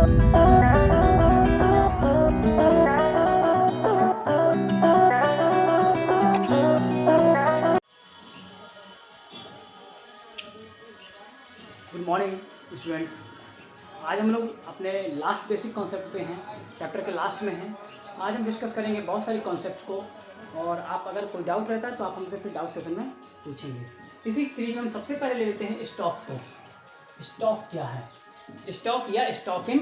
Good morning students. आज हम लोग अपने लास्ट बेसिक कॉन्सेप्ट पे हैं, चैप्टर के लास्ट में हैं। आज हम डिस्कस करेंगे बहुत सारे कॉन्सेप्ट को, और आप अगर कोई डाउट रहता है तो आप हमसे फिर डाउट सेशन में पूछेंगे। इसी सीरीज में हम सबसे पहले ले लेते हैं स्टॉक को। स्टॉक क्या है? स्टॉक या स्टॉक इन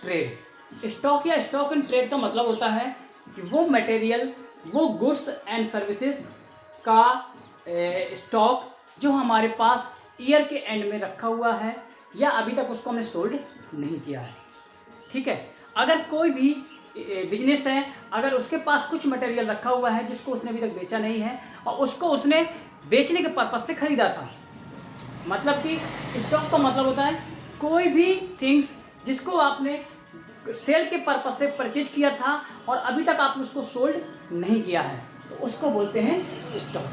ट्रेड। स्टॉक या स्टॉक इन ट्रेड का मतलब होता है कि वो मटेरियल, वो गुड्स एंड सर्विसेज का स्टॉक जो हमारे पास ईयर के एंड में रखा हुआ है या अभी तक उसको हमने सोल्ड नहीं किया है। ठीक है, अगर कोई भी बिजनेस है, अगर उसके पास कुछ मटेरियल रखा हुआ है जिसको उसने अभी तक बेचा नहीं है और उसको उसने बेचने के पर्पज से खरीदा था, मतलब कि स्टॉक का मतलब होता है कोई भी थिंग्स जिसको आपने सेल के पर्पज से परचेज किया था और अभी तक आपने उसको सोल्ड नहीं किया है, तो उसको बोलते हैं स्टॉक।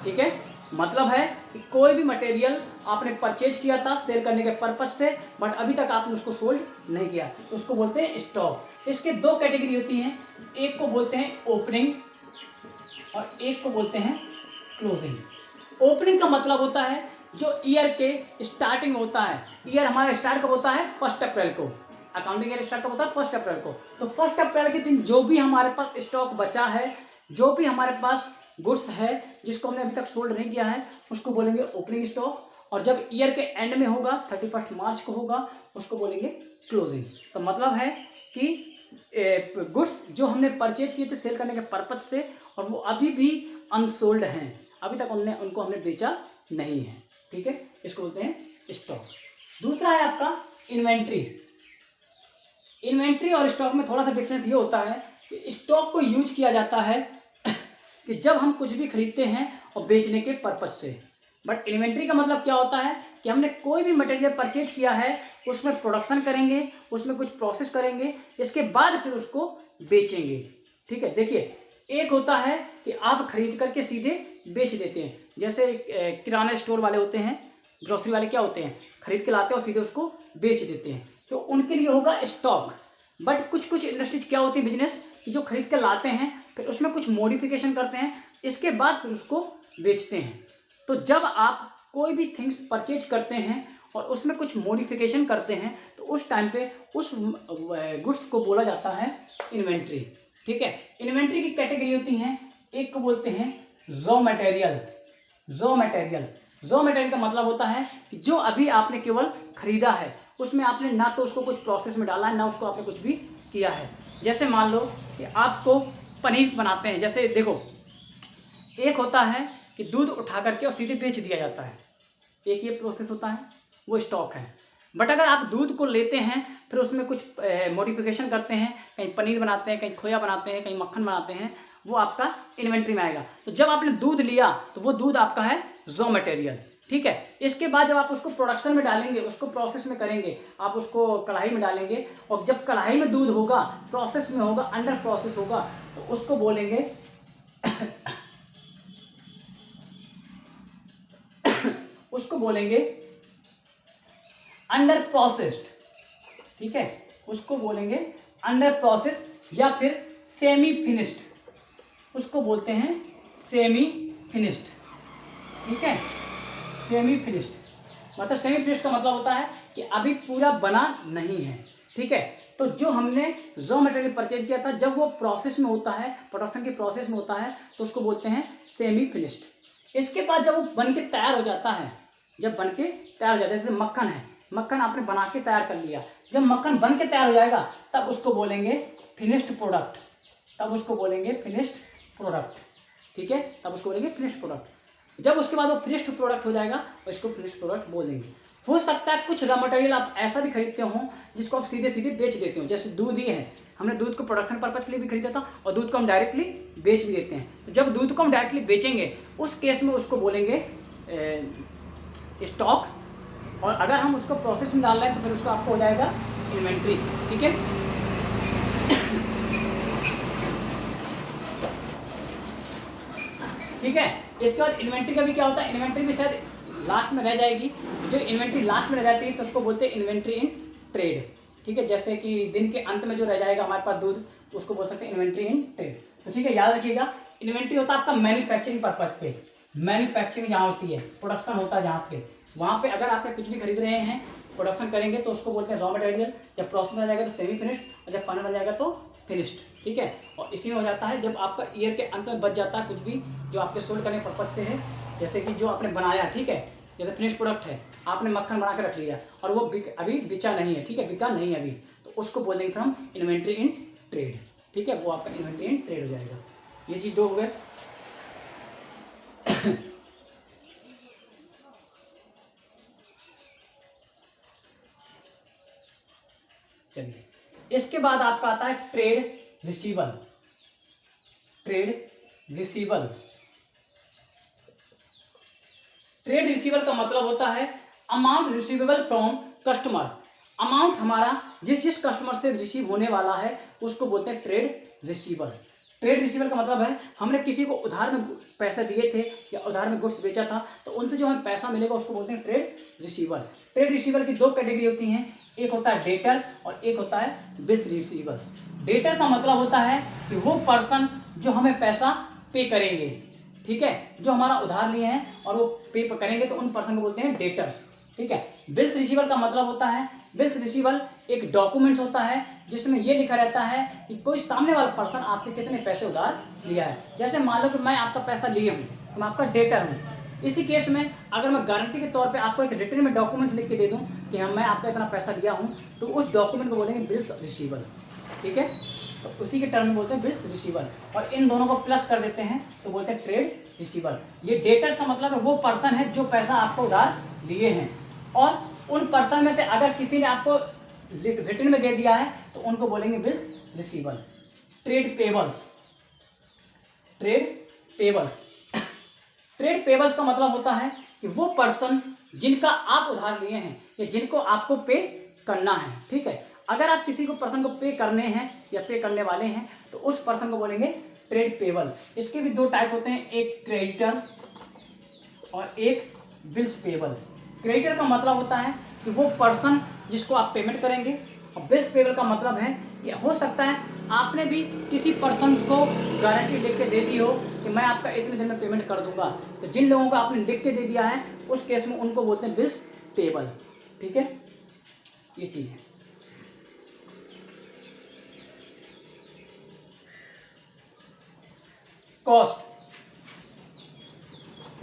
ठीक है, मतलब है कि कोई भी मटेरियल आपने परचेज किया था सेल करने के पर्पज से, बट अभी तक आपने उसको सोल्ड नहीं किया, तो उसको बोलते हैं स्टॉक। इसके दो कैटेगरी होती हैं, एक को बोलते हैं ओपनिंग और एक को बोलते हैं क्लोजिंग। ओपनिंग का मतलब होता है जो ईयर के स्टार्टिंग होता है। ईयर हमारा स्टार्ट कब होता है? 1 अप्रैल को। अकाउंटिंग ईयर स्टार्ट कब होता है? 1 अप्रैल को। तो 1 अप्रैल के दिन जो भी हमारे पास स्टॉक बचा है, जो भी हमारे पास गुड्स है जिसको हमने अभी तक सोल्ड नहीं किया है, उसको बोलेंगे ओपनिंग स्टॉक। और जब ईयर के एंड में होगा, 31 मार्च को होगा, उसको बोलेंगे क्लोजिंग। तो मतलब है कि गुड्स जो हमने परचेज किए थे सेल करने के पर्पज से और वो अभी भी अनसोल्ड हैं, अभी तक उनको हमने बेचा नहीं है। ठीक है, इसको बोलते हैं स्टॉक। दूसरा है आपका इन्वेंट्री। इन्वेंट्री और स्टॉक में थोड़ा सा डिफरेंस ये होता है कि स्टॉक को यूज किया जाता है कि जब हम कुछ भी खरीदते हैं और बेचने के पर्पज से, बट इन्वेंट्री का मतलब क्या होता है कि हमने कोई भी मटेरियल परचेज किया है, उसमें प्रोडक्शन करेंगे, उसमें कुछ प्रोसेस करेंगे, इसके बाद फिर उसको बेचेंगे। ठीक है, देखिए एक होता है कि आप खरीद करके सीधे बेच देते हैं, जैसे किराना स्टोर वाले होते हैं, ग्रोसरी वाले क्या होते हैं, खरीद के लाते हैं और सीधे उसको बेच देते हैं, तो उनके लिए होगा स्टॉक। बट कुछ इंडस्ट्रीज क्या होती है बिजनेस कि जो खरीद के लाते हैं फिर उसमें कुछ मॉडिफिकेशन करते हैं, इसके बाद फिर उसको बेचते हैं। तो जब आप कोई भी थिंग्स परचेज करते हैं और उसमें कुछ मॉडिफिकेशन करते हैं तो उस टाइम पे उस गुड्स को बोला जाता है इन्वेंट्री। ठीक है, इन्वेंट्री की कैटेगरी होती हैं, एक को बोलते हैं रॉ मटेरियल। रॉ मटेरियल का मतलब होता है कि जो अभी आपने केवल खरीदा है, उसमें आपने ना तो उसको कुछ प्रोसेस में डाला है, ना उसको आपने कुछ भी किया है। जैसे मान लो कि आपको पनीर बनाते हैं, जैसे देखो एक होता है कि दूध उठा करके और सीधे बेच दिया जाता है, एक ये प्रोसेस होता है, वो स्टॉक है। बट अगर आप दूध को लेते हैं फिर उसमें कुछ मॉडिफिकेशन करते हैं, कहीं पनीर बनाते हैं, कहीं खोया बनाते हैं, कहीं मक्खन बनाते हैं, वो आपका इन्वेंट्री में आएगा। तो जब आपने दूध लिया तो वो दूध आपका है रॉ मटेरियल। ठीक है, इसके बाद जब आप उसको प्रोडक्शन में डालेंगे, उसको प्रोसेस में करेंगे, आप उसको कढ़ाई में डालेंगे और जब कढ़ाई में दूध होगा, प्रोसेस में होगा, अंडर प्रोसेस होगा, तो उसको बोलेंगे उसको बोलेंगे अंडर प्रोसेस्ड। ठीक है, उसको बोलेंगे अंडर प्रोसेस या फिर सेमी फिनिश्ड, उसको बोलते हैं सेमी फिनिश्ड। ठीक है, सेमी फिनिश्ड मतलब सेमी फिनिश्ड का मतलब होता है कि अभी पूरा बना नहीं है। ठीक है, तो जो हमने रॉ मटेरियल परचेज किया था, जब वो प्रोसेस में होता है, प्रोडक्शन के प्रोसेस में होता है, तो उसको बोलते हैं सेमी फिनिश्ड। इसके बाद जब वो बन के तैयार हो जाता है, जब बन के तैयार हो जाता है, जैसे मक्खन है, मक्खन आपने बना के तैयार कर लिया, जब मक्खन बन के तैयार हो जाएगा तब उसको बोलेंगे फिनिश्ड प्रोडक्ट, तब उसको बोलेंगे फिनिश्ड प्रोडक्ट। ठीक है, तब उसको बोलेंगे फिनिश्ड प्रोडक्ट। जब उसके बाद वो फिनिश्ड प्रोडक्ट हो जाएगा तो इसको फिनिश्ड प्रोडक्ट बोल देंगे। हो सकता है कुछ रॉ मटेरियल आप ऐसा भी खरीदते हो जिसको आप सीधे बेच देते हो, जैसे दूध ही है, हमने दूध को प्रोडक्शन पर्पज के लिए भी खरीदा था और दूध को हम डायरेक्टली बेच भी देते हैं। तो जब दूध को हम डायरेक्टली बेचेंगे उस केस में उसको बोलेंगे स्टॉक, और अगर हम उसको प्रोसेस में डाल रहे हैं तो फिर उसका आपको हो जाएगा इन्वेंट्री। ठीक है, ठीक है, इसके बाद इन्वेंट्री का भी क्या होता है, इन्वेंट्री भी शायद लास्ट में रह जाएगी। जो इन्वेंट्री लास्ट में रह जाती है तो उसको बोलते हैं इन्वेंट्री इन ट्रेड। ठीक है, जैसे कि दिन के अंत में जो रह जाएगा हमारे पास दूध, उसको बोल सकते हैं इन्वेंट्री इन ट्रेड। तो ठीक है, याद रखिएगा, इन्वेंट्री होता है आपका मैन्युफैक्चरिंग पर्पज पे, मैन्युफैक्चरिंग जहाँ होती है, प्रोडक्शन होता है जहाँ पे, वहाँ पे अगर आपने कुछ भी खरीद रहे हैं, प्रोडक्शन करेंगे तो उसको बोलते हैं रॉ मटेरियल, जब प्रोसेस हो जाएगा तो सेमी फिनिश्ड, और जब फाइनल बन जाएगा तो फिनिश्ड। ठीक है, और इसी में हो जाता है जब आपका ईयर के अंत में बच जाता है कुछ भी जो आपके सोल्ड करने पर्पज से है, जैसे कि जो आपने बनाया, ठीक है, जैसे फिनिश प्रोडक्ट है, आपने मक्खन बना के रख लिया और वो अभी बिचा नहीं है, ठीक है, बिका नहीं है अभी, तो उसको बोल देंगे फिर हम इन्वेंट्री इन ट्रेड। ठीक है, वो आपका इन्वेंट्री इन ट्रेड हो जाएगा। ये चीज़ दो हो गए। चलिए, इसके बाद आपका आता है ट्रेड रिसीवल। ट्रेड रिसीवल, ट्रेड रिसीवल का मतलब होता है amount receivable from customer. Amount हमारा जिस कस्टमर से रिसीव होने वाला है उसको बोलते हैं ट्रेड रिसीवल। ट्रेड रिसीवल का मतलब है हमने किसी को उधार में पैसे दिए थे या उधार में गुड्स बेचा था, तो उनसे जो हमें पैसा मिलेगा उसको बोलते हैं ट्रेड रिसीवल। ट्रेड रिसीवल की दो कैटेगरी होती हैं, एक होता है डेटर और एक होता है बिल्स रिसीवल। डेटर का मतलब होता है कि वो पर्सन जो हमें पैसा पे करेंगे, ठीक है, जो हमारा उधार लिए हैं और वो पे करेंगे, तो उन पर्सन को बोलते हैं डेटर्स। ठीक है, बिल्स रिसीवल का मतलब होता है, बिल्स रिसीवल एक डॉक्यूमेंट होता है जिसमें ये लिखा रहता है कि कोई सामने वाला पर्सन आपके कितने पैसे उधार लिया है। जैसे मान लो कि मैं आपका पैसा लिए हूँ, तो मैं आपका डेटर हूँ। इसी केस में अगर मैं गारंटी के तौर पे आपको एक रिटर्न में डॉक्यूमेंट लिख के दे दूँ कि हाँ मैं आपका इतना पैसा लिया हूँ, तो उस डॉक्यूमेंट को बोलेंगे बिल्स रिसीवल। ठीक है, तो उसी के टर्म में बोलते हैं बिल्स रिसीवल, और इन दोनों को प्लस कर देते हैं तो बोलते हैं ट्रेड रिसीवल। ये डेटर्स का मतलब है वो पर्सन है जो पैसा आपको उधार लिए हैं, और उन पर्सन में से अगर किसी ने आपको रिटर्न में दे दिया है तो उनको बोलेंगे bills रिसीवल। Trade payables, trade payables, trade payables का मतलब होता है कि वो पर्सन जिनका आप उधार लिए हैं या जिनको आपको पे करना है। ठीक है, अगर आप किसी को पर्सन को पे करने हैं या पे करने वाले हैं तो उस पर्सन को बोलेंगे ट्रेड पेबल। इसके भी दो टाइप होते हैं, एक क्रेडिटर और एक बिल्स पेबल। क्रेडिटर का मतलब होता है कि वो पर्सन जिसको आप पेमेंट करेंगे, और बिल्स पेबल का मतलब है कि हो सकता है आपने भी किसी पर्सन को गारंटी लिख के दे दी हो कि मैं आपका इतने दिन में पेमेंट कर दूंगा, तो जिन लोगों को आपने लिख के दे दिया है उस केस में उनको बोलते हैं बिल्स पेबल। ठीक है, ये चीज़ है। कॉस्ट,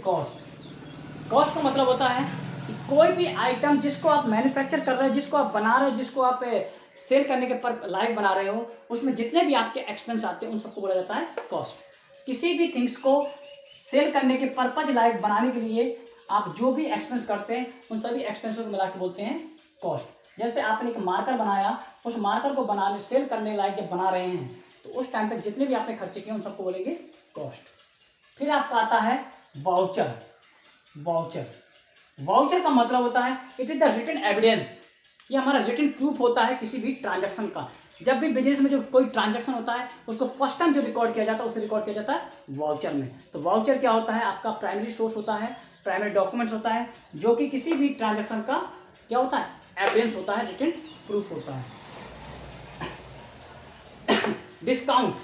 कॉस्ट, कॉस्ट का मतलब होता है कि कोई भी आइटम जिसको आप मैन्युफैक्चर कर रहे हो, जिसको आप बना रहे हो, जिसको आप सेल करने के पर लायक बना रहे हो, उसमें जितने भी आपके एक्सपेंस आते हैं उन सबको बोला जाता है कॉस्ट। किसी भी थिंग्स को सेल करने के पर्पज लायक बनाने के लिए आप जो भी एक्सपेंस करते हैं उन सभी एक्सपेंसों को मिला के बोलते हैं कॉस्ट। जैसे आपने एक मार्कर बनाया, उस मार्कर को बनाने सेल करने लायक जब बना रहे हैं तो उस टाइम तक जितने भी आपने खर्चे किए उन सबको बोलेंगे कॉस्ट। फिर आपका आता है वाउचर। वाउचर, वाउचर का मतलब होता है it is the written evidence. ये हमारा रिटन प्रूफ होता है किसी भी ट्रांजैक्शन का। जब भी बिजनेस में जो कोई ट्रांजैक्शन होता है उसको फर्स्ट टाइम जो रिकॉर्ड किया जाता है उसे रिकॉर्ड किया जाता है वाउचर में। तो वाउचर क्या होता है, आपका प्राइमरी सोर्स होता है, प्राइमरी डॉक्यूमेंट्स होता है जो कि किसी भी ट्रांजैक्शन का क्या होता है, एविडेंस होता है, रिटन प्रूफ होता है। डिस्काउंट,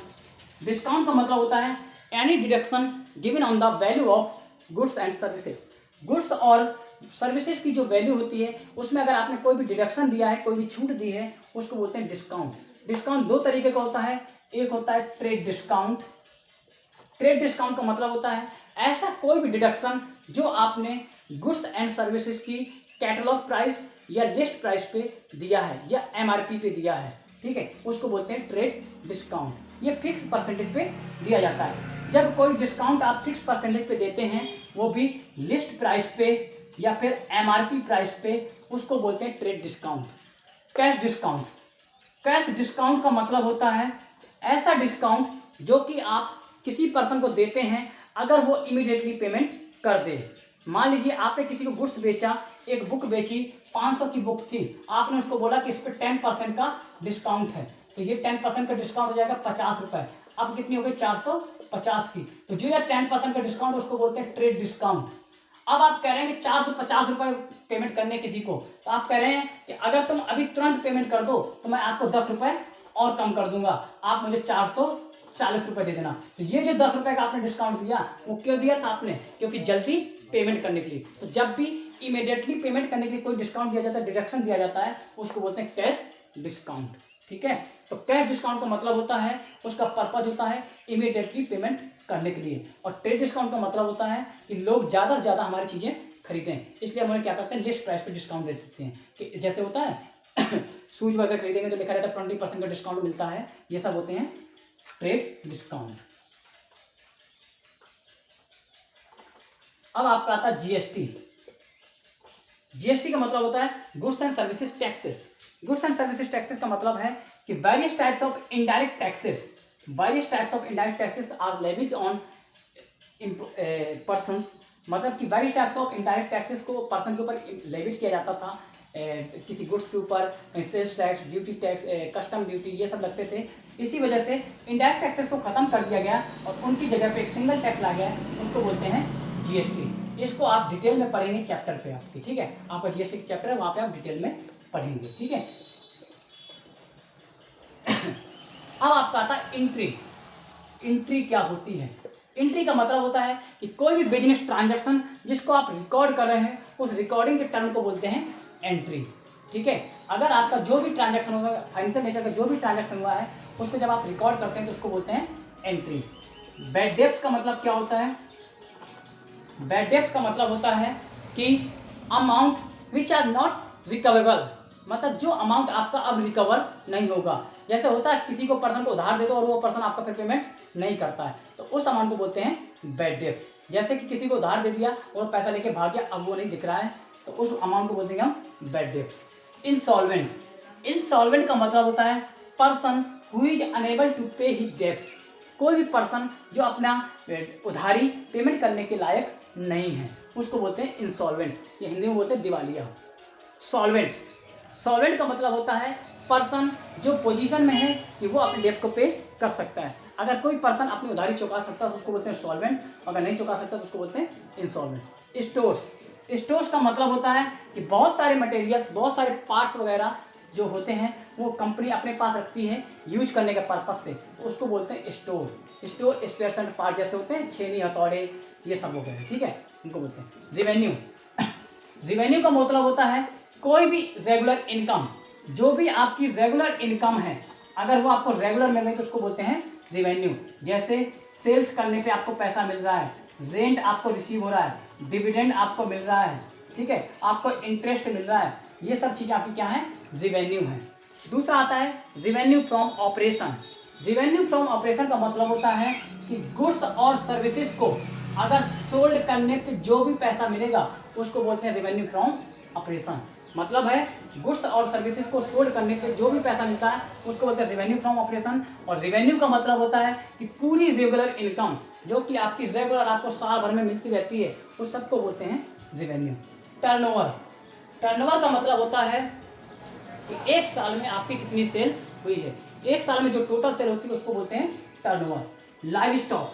डिस्काउंट का मतलब होता है any deduction given on the value of goods and services. Goods और सर्विसेज की जो वैल्यू होती है उसमें अगर आपने कोई भी डिडक्शन दिया है, कोई भी छूट दी है, उसको बोलते हैं डिस्काउंट। डिस्काउंट दो तरीके का होता है, एक होता है ट्रेड डिस्काउंट। ट्रेड डिस्काउंट का मतलब होता है ऐसा कोई भी डिडक्शन जो आपने गुड्स एंड सर्विसेज की कैटलॉग प्राइस या लिस्ट प्राइस पे दिया है या एमआरपी पे दिया है, ठीक है, उसको बोलते हैं ट्रेड डिस्काउंट। ये फिक्स परसेंटेज पे दिया जाता है। जब कोई डिस्काउंट आप फिक्स परसेंटेज पे देते हैं, वो भी लिस्ट प्राइस पे या फिर एमआरपी प्राइस पे, उसको बोलते हैं trade discount. Cash discount, cash discount का मतलब होता है ऐसा डिस्काउंट जो कि आप किसी पर्सन को देते हैं अगर वो इमीडिएटली पेमेंट कर दे। मान लीजिए आपने किसी को गुड्स बेचा, एक बुक बेची, 500 की बुक थी, आपने उसको बोला कि इस पर 10% का डिस्काउंट है, तो ये 10% का डिस्काउंट हो जाएगा 50 रुपये। अब कितनी हो गई, 450 की। तो जो ये 10% का डिस्काउंट उसको बोलते हैं ट्रेड डिस्काउंट। अब आप कह रहे हैं कि 450 रुपये पेमेंट करने किसी को, तो आप कह रहे हैं कि अगर तुम अभी तुरंत पेमेंट कर दो तो मैं आपको 10 रुपये और कम कर दूंगा, आप मुझे 440 रुपये दे देना। तो ये जो 10 रुपये का आपने डिस्काउंट दिया वो क्यों दिया था आपने? क्योंकि जल्दी पेमेंट करने के लिए। तो जब भी इमीडिएटली पेमेंट करने के लिए कोई डिस्काउंट दिया जाता है, डिडक्शन दिया जाता है, उसको बोलते हैं कैश डिस्काउंट। ठीक है, तो कैश डिस्काउंट का मतलब होता है, उसका पर्पज होता है इमीडिएटली पेमेंट करने के लिए। और ट्रेड डिस्काउंट का मतलब होता है कि लोग ज़्यादा से ज़्यादा हमारी चीज़ें खरीदें, इसलिए हम उन्हें क्या करते हैं, लिस्ट प्राइस पे डिस्काउंट दे देते हैं। कि जैसे होता है शूज वगैरह खरीदेंगे तो लिखा रहता है 20% का डिस्काउंट मिलता है, ये सब होते हैं ट्रेड डिस्काउंट। अब आपका आता है जीएसटी। जीएसटी का मतलब होता है goods and services taxes. Goods and services taxes का मतलब है कि various types of indirect taxes, various types of indirect taxes are levied on persons. मतलब कि various types of indirect taxes को पर्सन के ऊपर लेविट किया जाता था, किसी गुड्स के ऊपर sales tax, duty tax, custom duty, ये सब लगते थे। इसी वजह से इनडायरेक्ट टैक्सेस को खत्म कर दिया गया और उनकी जगह पे एक सिंगल टैक्स ला गया, उसको बोलते हैं जीएसटी। इसको आप डिटेल में पढ़ेंगे चैप्टर पे आपकी, ठीक है, आपका जीएसटी का चैप्टर है, वहाँ पे आप डिटेल में पढ़ेंगे, ठीक है। अब आपका आता है एंट्री। एंट्री क्या होती है? एंट्री का मतलब होता है कि कोई भी बिजनेस ट्रांजैक्शन जिसको आप रिकॉर्ड कर रहे हैं, उस रिकॉर्डिंग के टर्म को बोलते हैं एंट्री। ठीक है, अगर आपका जो भी ट्रांजैक्शन होगा, फाइनेंशियल नेचर का जो भी ट्रांजैक्शन हुआ है, उसको जब आप रिकॉर्ड करते हैं तो उसको बोलते हैं एंट्री। बैड डेब्ट्स का मतलब क्या होता है? बैड डेब्ट्स का मतलब होता है कि अमाउंट विच आर नॉट रिकवेबल, मतलब जो अमाउंट आपका अब रिकवर नहीं होगा। जैसे होता है किसी को पर्सन को उधार दे दो और वो पर्सन आपका फिर पेमेंट नहीं करता है, तो उस अमाउंट को बोलते हैं बैड डेब्ट। जैसे कि किसी को उधार दे दिया और पैसा लेके भाग गया, अब वो नहीं दिख रहा है, तो उस अमाउंट को बोलते हैं हम बैड डेब्ट। इंसॉल्वेंट। इंसॉल्वेंट का मतलब होता है person who is unable to pay his डेब्ट। कोई भी पर्सन जो अपना उधारी पेमेंट करने के लायक नहीं है, उसको बोलते हैं इंसॉल्वेंट, या हिंदी में बोलते हैं दिवालिया। सॉल्वेंट। सॉल्वेंट का मतलब होता है पर्सन जो पोजीशन में है कि वो अपने डेब्ट को पे कर सकता है। अगर कोई पर्सन अपनी उधारी चुका सकता है तो उसको बोलते हैं सॉल्वेंट, अगर नहीं चुका सकता तो उसको बोलते हैं इंसॉल्वेंट। स्टोर्स। स्टोर्स का मतलब होता है कि बहुत सारे मटेरियल्स, बहुत सारे पार्ट्स वगैरह जो होते हैं वो कंपनी अपने पास रखती है यूज करने के पर्पज से, उसको बोलते हैं store. Store spares and part जैसे होते हैं छेनी, हथौड़े, ये सब हो गए, ठीक है, उनको बोलते हैं। रेवेन्यू। रेवेन्यू का मतलब होता है कोई भी रेगुलर इनकम, जो भी आपकी रेगुलर इनकम है, अगर वो आपको रेगुलर मिल रही है तो उसको बोलते हैं रेवेन्यू। जैसे सेल्स करने पे आपको पैसा मिल रहा है, रेंट आपको रिसीव हो रहा है, डिविडेंड आपको मिल रहा है, ठीक है, आपको इंटरेस्ट मिल रहा है, ये सब चीज़ आपकी क्या है? रेवेन्यू है। दूसरा आता है revenue from operation. Revenue from operation का मतलब होता है कि गुड्स और सर्विसेज को अगर सोल्ड करने पे जो भी पैसा मिलेगा उसको बोलते हैं रेवेन्यू फ्रॉम ऑपरेशन। मतलब है गुड्स और सर्विसेज को सोल्ड करने पे जो भी पैसा मिलता है उसको बोलते हैं रेवेन्यू फ्रॉम ऑपरेशन। और रेवेन्यू का मतलब होता है कि पूरी रेगुलर इनकम जो कि आपकी रेगुलर आपको साल भर में मिलती रहती है, उस सबको बोलते हैं रेवेन्यू। टर्नओवर। टर्नओवर का मतलब होता है कि एक साल में आपकी कितनी सेल हुई है, एक साल में जो टोटल सेल होती है उसको बोलते हैं turnover. Live stock.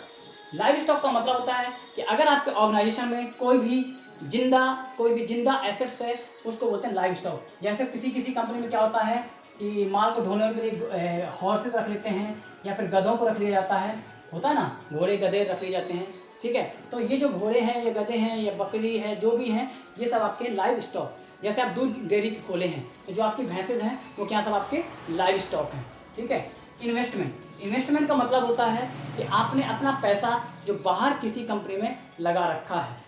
Live stock का मतलब होता है कि अगर आपके ऑर्गेनाइजेशन में कोई भी जिंदा एसेट्स है उसको बोलते हैं लाइव स्टॉक। जैसे किसी कंपनी में क्या होता है कि माल को ढोने के लिए हॉर्सेस रख लेते हैं या फिर गधों को रख लिया जाता है, होता है ना, घोड़े गधे रख लिए जाते हैं, ठीक है। तो ये जो घोड़े हैं, ये गधे हैं, ये बकरी है, जो भी हैं, ये सब आपके लाइव स्टॉक। जैसे आप दूध डेयरी खोले हैं तो जो आपकी भैंसेज हैं वो क्या सब आपके लाइव स्टॉक हैं, ठीक है। इन्वेस्टमेंट। इन्वेस्टमेंट का मतलब होता है कि आपने अपना पैसा जो बाहर किसी कंपनी में लगा रखा है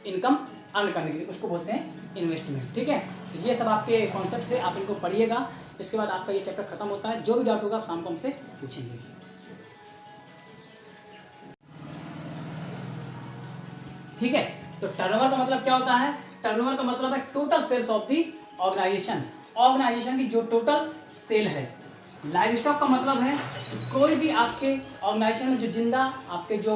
इनकम अर्न करने के लिए, उसको बोलते हैं इन्वेस्टमेंट, ठीक है। तो ये सब आपके कॉन्सेप्ट है, आप इनको पढ़िएगा, इसके बाद आपका ये चैप्टर खत्म होता है। जो भी डाउट होगा आप शाम को हमसे पूछेंगे। ठीक है, तो टर्नओवर का मतलब क्या होता है? टर्नओवर का मतलब है total sales of the organisation, organisation की जो टोटल सेल है। लाइव स्टॉक का मतलब है कोई भी आपके ऑर्गेनाइजेशन में जो जिंदा आपके जो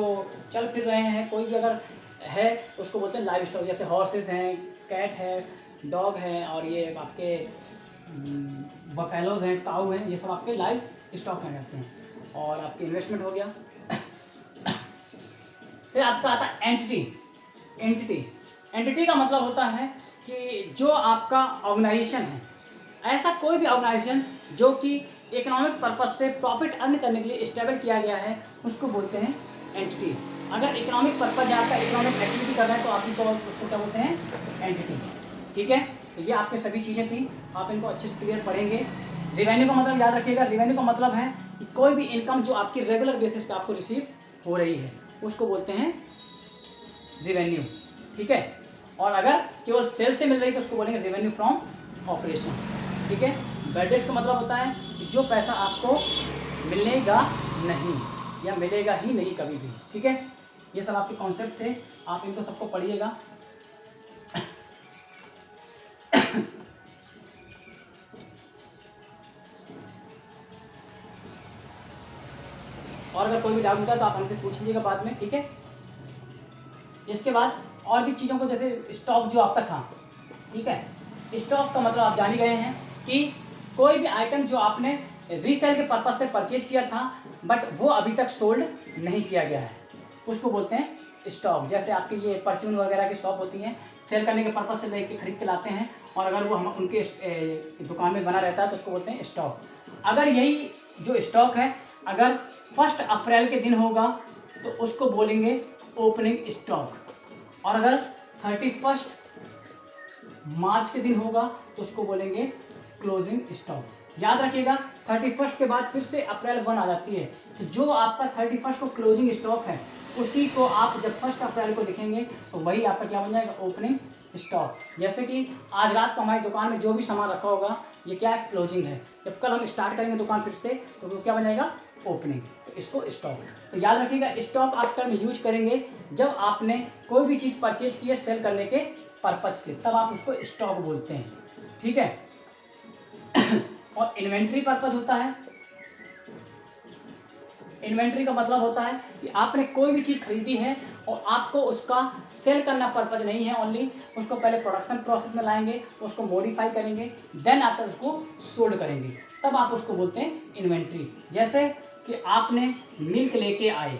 चल फिर रहे हैं, कोई भी अगर है उसको बोलते हैं लाइव स्टॉक। जैसे हॉर्सेस हैं, कैट है, डॉग है, और ये आपके बफेलोज हैं, काऊ हैं, ये सब आपके लाइव स्टॉक में रहते हैं। और आपके इन्वेस्टमेंट हो गया। फिर आपका आता है एंटिटी। एंटिटी एंटिटी का मतलब होता है कि जो आपका ऑर्गेनाइजेशन है, ऐसा कोई भी ऑर्गेनाइजेशन जो कि इकोनॉमिक पर्पज से प्रॉफिट अर्न करने के लिए स्टेबल किया गया है, उसको बोलते हैं एंटिटी। अगर इकोनॉमिक पर्पज आपका इकोनॉमिक एक्टिविटी कर रहे हैं तो आप इनको उसको क्या बोलते हैं, एंटिटी। ठीक है, तो ये आपके सभी चीज़ें थी, आप इनको अच्छे से क्लियर पढ़ेंगे। रेवेन्यू का मतलब याद रखिएगा, रेवेन्यू का मतलब है कि कोई भी इनकम जो आपकी रेगुलर बेसिस पे आपको रिसीव हो रही है उसको बोलते हैं रेवेन्यू। ठीक है, और अगर केवल सेल से मिल रही है तो उसको बोलेंगे रेवेन्यू फ्रॉम ऑपरेशन। ठीक है, बैडेज का मतलब होता है कि जो पैसा आपको मिलेगा नहीं या मिलेगा ही नहीं कभी भी। ठीक है, ये सब आपके कॉन्सेप्ट थे, आप इनको सबको पढ़िएगा। और अगर कोई भी डाउट होता है तो आप हमसे पूछ लीजिएगा बाद में। ठीक है, इसके बाद और भी चीज़ों को, जैसे स्टॉक जो आपका था, ठीक है, स्टॉक का मतलब आप जान ही गए हैं कि कोई भी आइटम जो आपने रीसेल के पर्पज से परचेज किया था बट वो अभी तक सोल्ड नहीं किया गया है, उसको बोलते हैं स्टॉक। जैसे आपके ये परचून वगैरह की शॉप होती हैं, सेल करने के पर्पज से लेके खरीद के लाते हैं और अगर वो हम उनके दुकान में बना रहता है तो उसको बोलते हैं स्टॉक। अगर यही जो स्टॉक है अगर 1 अप्रैल के दिन होगा तो उसको बोलेंगे ओपनिंग स्टॉक, और अगर 31 मार्च के दिन होगा तो उसको बोलेंगे क्लोजिंग स्टॉक। याद रखिएगा 31 के बाद फिर से अप्रैल 1 आ जाती है, तो जो आपका 31 को क्लोजिंग स्टॉक है उसी को आप जब 1 अप्रैल को लिखेंगे तो वही आपका क्या बन जाएगा, ओपनिंग स्टॉक। जैसे कि आज रात को हमारी दुकान में जो भी सामान रखा होगा ये क्या है, क्लोजिंग है। जब कल हम स्टार्ट करेंगे दुकान फिर से तो वो क्या बन जाएगा, ओपनिंग, तो इसको स्टॉक। तो याद रखिएगा स्टॉक आप टर्म यूज करेंगे जब आपने कोई भी चीज़ परचेज की है सेल करने के पर्पज से, तब आप उसको स्टॉक बोलते हैं। ठीक है, और इन्वेंट्री पर्पज होता है। इन्वेंट्री का मतलब होता है कि आपने कोई भी चीज़ खरीदी है और आपको उसका सेल करना पर्पज नहीं है, ओनली उसको पहले प्रोडक्शन प्रोसेस में लाएंगे, उसको मॉडिफाई करेंगे, देन आफ्टर उसको सोल्ड करेंगे, तब आप उसको बोलते हैं इन्वेंट्री। जैसे कि आपने मिल्क लेके आए,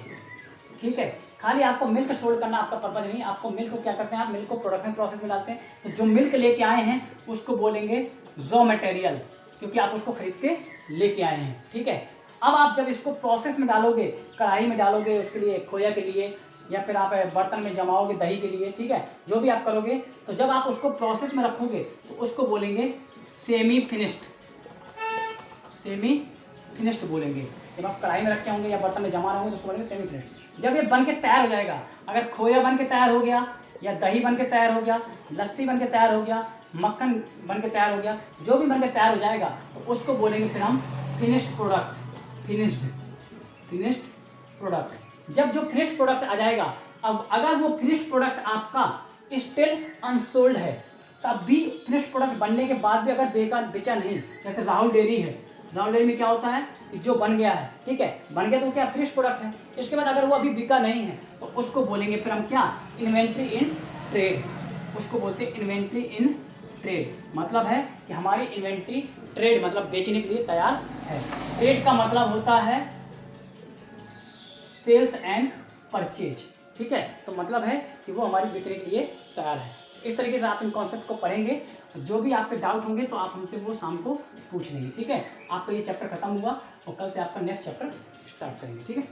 ठीक है, खाली आपको मिल्क सोल्ड करना आपका पर्पज नहीं, आपको मिल्क को क्या करते हैं, आप मिल्क को प्रोडक्शन प्रोसेस में डालते हैं, तो जो मिल्क लेके आए हैं उसको बोलेंगे रॉ मटेरियल, क्योंकि आप उसको खरीद के लेके आए हैं। ठीक है, अब आप जब इसको प्रोसेस में डालोगे, कढ़ाई में डालोगे उसके लिए, खोया के लिए, या फिर आप बर्तन में जमाओगे दही के लिए, ठीक है, जो भी आप करोगे, तो जब आप उसको प्रोसेस में रखोगे तो उसको बोलेंगे सेमी फिनिश्ड। सेमी फिनिश्ड बोलेंगे। जब आप कढ़ाई में रखे होंगे या बर्तन में जमा रहे होंगे तो उसको बोलेंगे सेमी फिनिश्ड। जब ये बन के तैयार हो जाएगा, अगर खोया बन के तैयार हो गया, या दही बन के तैयार हो गया, लस्सी बन के तैयार हो गया, मक्खन बन के तैयार हो गया, जो भी बन के तैयार हो जाएगा तो उसको बोलेंगे फिर हम फिनिश्ड प्रोडक्ट। Finished product. जब जो फिनिश्ड प्रोडक्ट आ जाएगा, अब अगर वो फिनिश्ड प्रोडक्ट आपका स्टिल अनसोल्ड है, तब भी फिनिश्ड प्रोडक्ट बनने के बाद भी अगर बेकार बेचा नहीं, जैसे राहुल डेयरी है, राहुल डेयरी में क्या होता है कि जो बन गया है, ठीक है, बन गया तो क्या फिनिश्ड प्रोडक्ट है, इसके बाद अगर वो अभी बिका नहीं है तो उसको बोलेंगे फिर हम क्या, इन्वेंट्री इन ट्रेड। उसको बोलते हैं इन्वेंट्री इन ट्रेड। मतलब है कि हमारी इन्वेंट्री ट्रेड मतलब बेचने के लिए तैयार है। ट्रेड का मतलब होता है सेल्स एंड परचेज। ठीक है, तो मतलब है कि वो हमारी बिक्री के लिए तैयार है। इस तरीके से आप इन कॉन्सेप्ट को पढ़ेंगे, जो भी आपके डाउट होंगे तो आप हमसे वो शाम को पूछ लेंगे। ठीक है, आपका ये चैप्टर खत्म हुआ और कल से आपका नेक्स्ट चैप्टर स्टार्ट करेंगे। ठीक है।